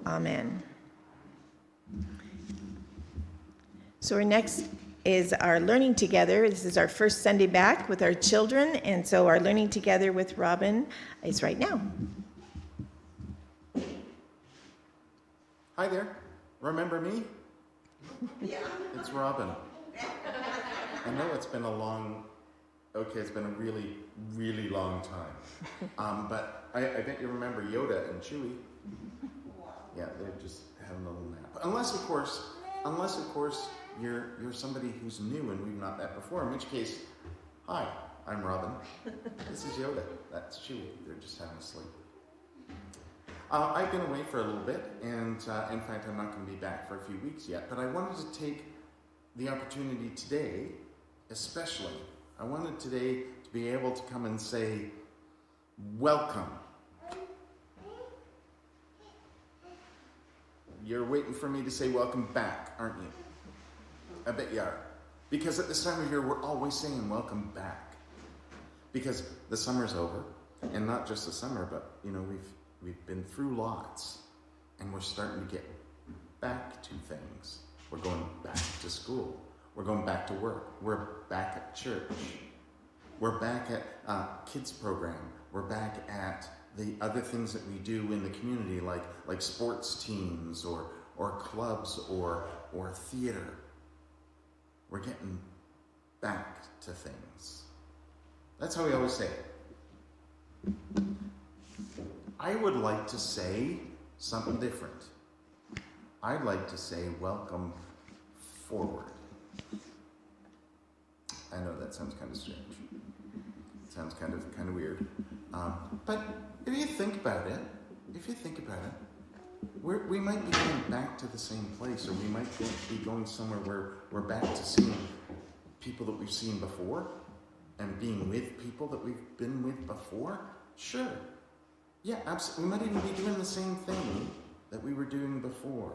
Amen. So our next is our Learning Together. This is our first Sunday back with our children, and so our Learning Together with Robin is right now. Hi there. Remember me? Yeah. It's Robin. I know it's been it's been a really, really long time. But I bet you remember Yoda and Chewie. Yeah, they're just having a little nap. Unless of course, you're somebody who's new and we've not met before, in which case, hi, I'm Robin. This is Yoda. That's Chewie. They're just having a sleep. I've been away for a little bit, and in fact, I'm not going to be back for a few weeks yet, but I wanted to take the opportunity today, especially, I wanted today to be able to come and say, welcome. You're waiting for me to say welcome back, aren't you? I bet you are. Because at this time of year, we're always saying welcome back. Because the summer's over, and not just the summer, but, we've been through lots, and we're starting to get back to things. We're going back to school. We're going back to work. We're back at church. We're back at kids program. We're back at the other things that we do in the community, like sports teams or clubs or theater. We're getting back to things. That's how we always say it. I would like to say something different. I'd like to say welcome forward. I know that sounds kind of strange. It sounds kind of weird. But if you think about it, we might be going back to the same place, or we might be going somewhere where we're back to seeing people that we've seen before and being with people that we've been with before. Sure. Yeah, absolutely. We might even be doing the same thing that we were doing before,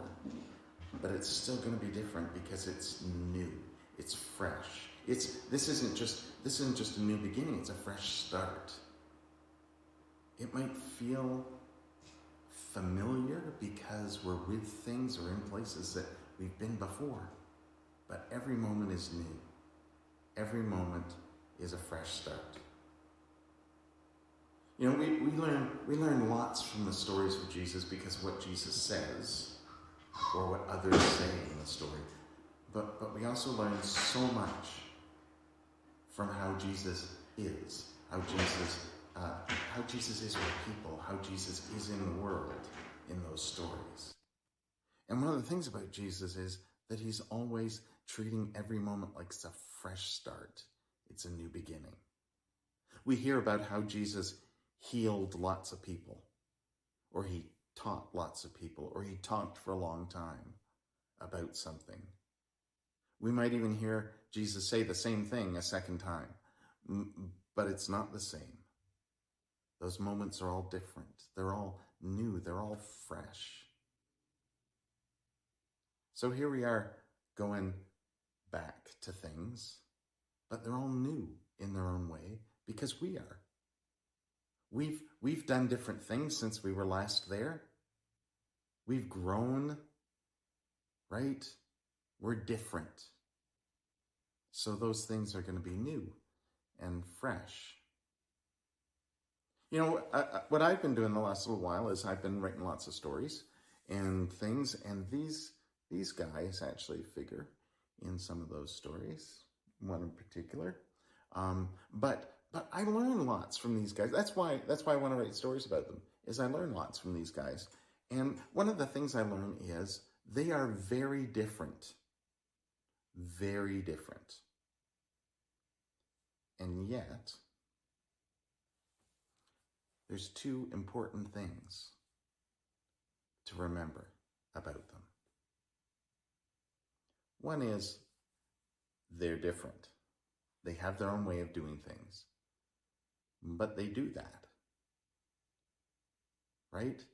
but it's still going to be different because it's new. It's fresh. This isn't just a new beginning. It's a fresh start. It might feel familiar because we're with things or in places that we've been before, but every moment is new. Every moment is a fresh start. We learn lots from the stories of Jesus because of what Jesus says or what others say in the story. But we also learn so much from how Jesus is, how Jesus is with people, how Jesus is in the world in those stories. And one of the things about Jesus is that he's always treating every moment like it's a fresh start. It's a new beginning. We hear about how Jesus healed lots of people, or he taught lots of people, or he talked for a long time about something. We might even hear Jesus say the same thing a second time, but it's not the same. Those moments are all different. They're all new. They're all fresh. So here we are going back to things, but they're all new in their own way because we are. We've done different things since we were last there. We've grown, right? We're different. So those things are going to be new and fresh. What I've been doing the last little while is I've been writing lots of stories and things, and these guys actually figure in some of those stories, one in particular. But I learn lots from these guys. That's why I want to write stories about them, is I learn lots from these guys. And one of the things I learn is they are very different. Very different. And yet, there's two important things to remember about them. One is they're different. They have their own way of doing things. But they do that. Right?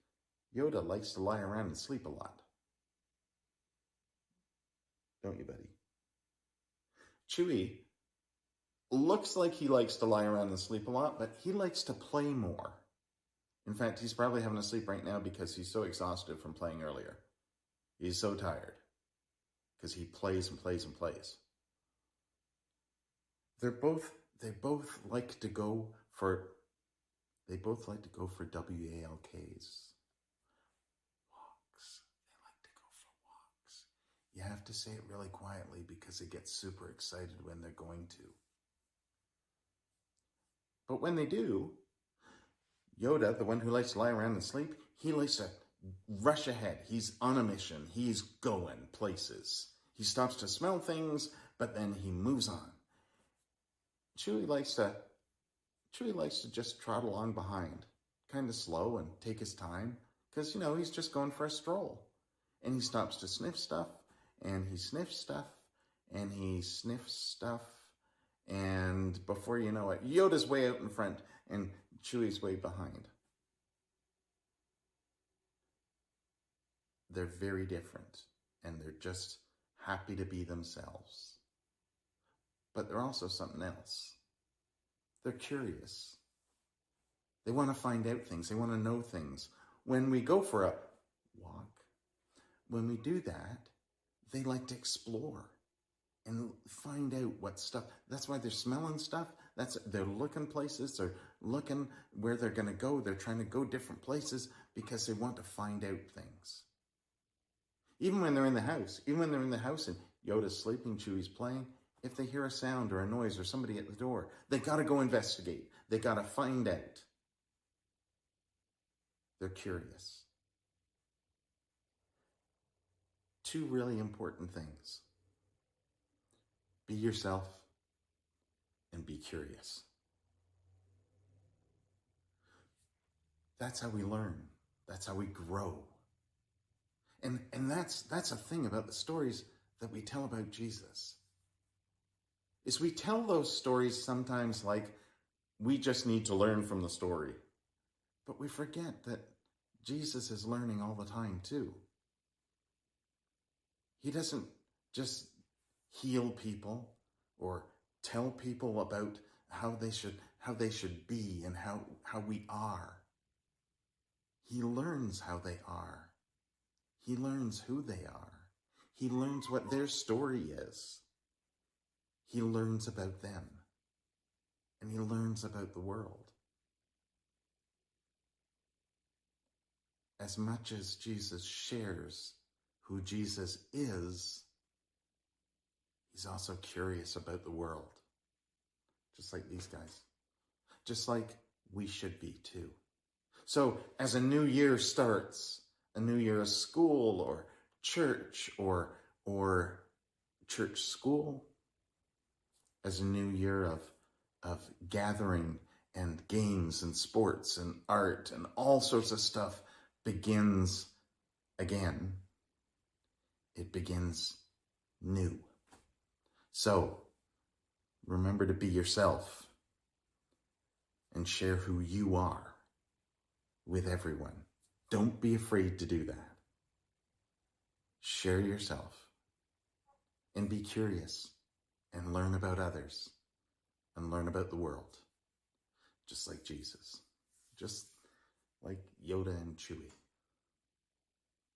Yoda likes to lie around and sleep a lot. Don't you, buddy? Chewie looks like he likes to lie around and sleep a lot, but he likes to play more. In fact, he's probably having a sleep right now because he's so exhausted from playing earlier. He's so tired because he plays and plays and plays. They both like to go for WALKs. Walks. They like to go for walks. You have to say it really quietly because they get super excited when they're going to. But when they do, Yoda, the one who likes to lie around and sleep, he likes to rush ahead. He's on a mission. He's going places. He stops to smell things, but then he moves on. Chewie likes to just trot along behind, kind of slow and take his time, because, he's just going for a stroll. And he stops to sniff stuff, and he sniffs stuff, and he sniffs stuff, and before you know it, Yoda's way out in front, and Chewie's way behind. They're very different, and they're just happy to be themselves. But they're also something else. They're curious. They want to find out things. They want to know things. When we go for a walk, when we do that, they like to explore and find out what stuff. That's why they're smelling stuff. They're looking places. They're looking where they're going to go. They're trying to go different places because they want to find out things. Even when they're in the house and Yoda's sleeping, Chewie's playing, if they hear a sound or a noise or somebody at the door, they got to go investigate. They got to find out. They're curious. Two really important things. Be yourself and be curious. That's how we learn. That's how we grow. And that's a thing about the stories that we tell about Jesus. Is we tell those stories sometimes like we just need to learn from the story. But we forget that Jesus is learning all the time too. He doesn't just heal people or tell people about how they should be and how we are. He learns how they are. He learns who they are. He learns what their story is. He learns about them. And he learns about the world. As much as Jesus shares who Jesus is, he's also curious about the world. Just like these guys. Just like we should be too. So as a new year starts, a new year of school or church or church school, as a new year of gathering and games and sports and art and all sorts of stuff begins again. It begins new. So remember to be yourself and share who you are with everyone. Don't be afraid to do that. Share yourself and be curious and learn about others and learn about the world. Just like Jesus. Just like Yoda and Chewie.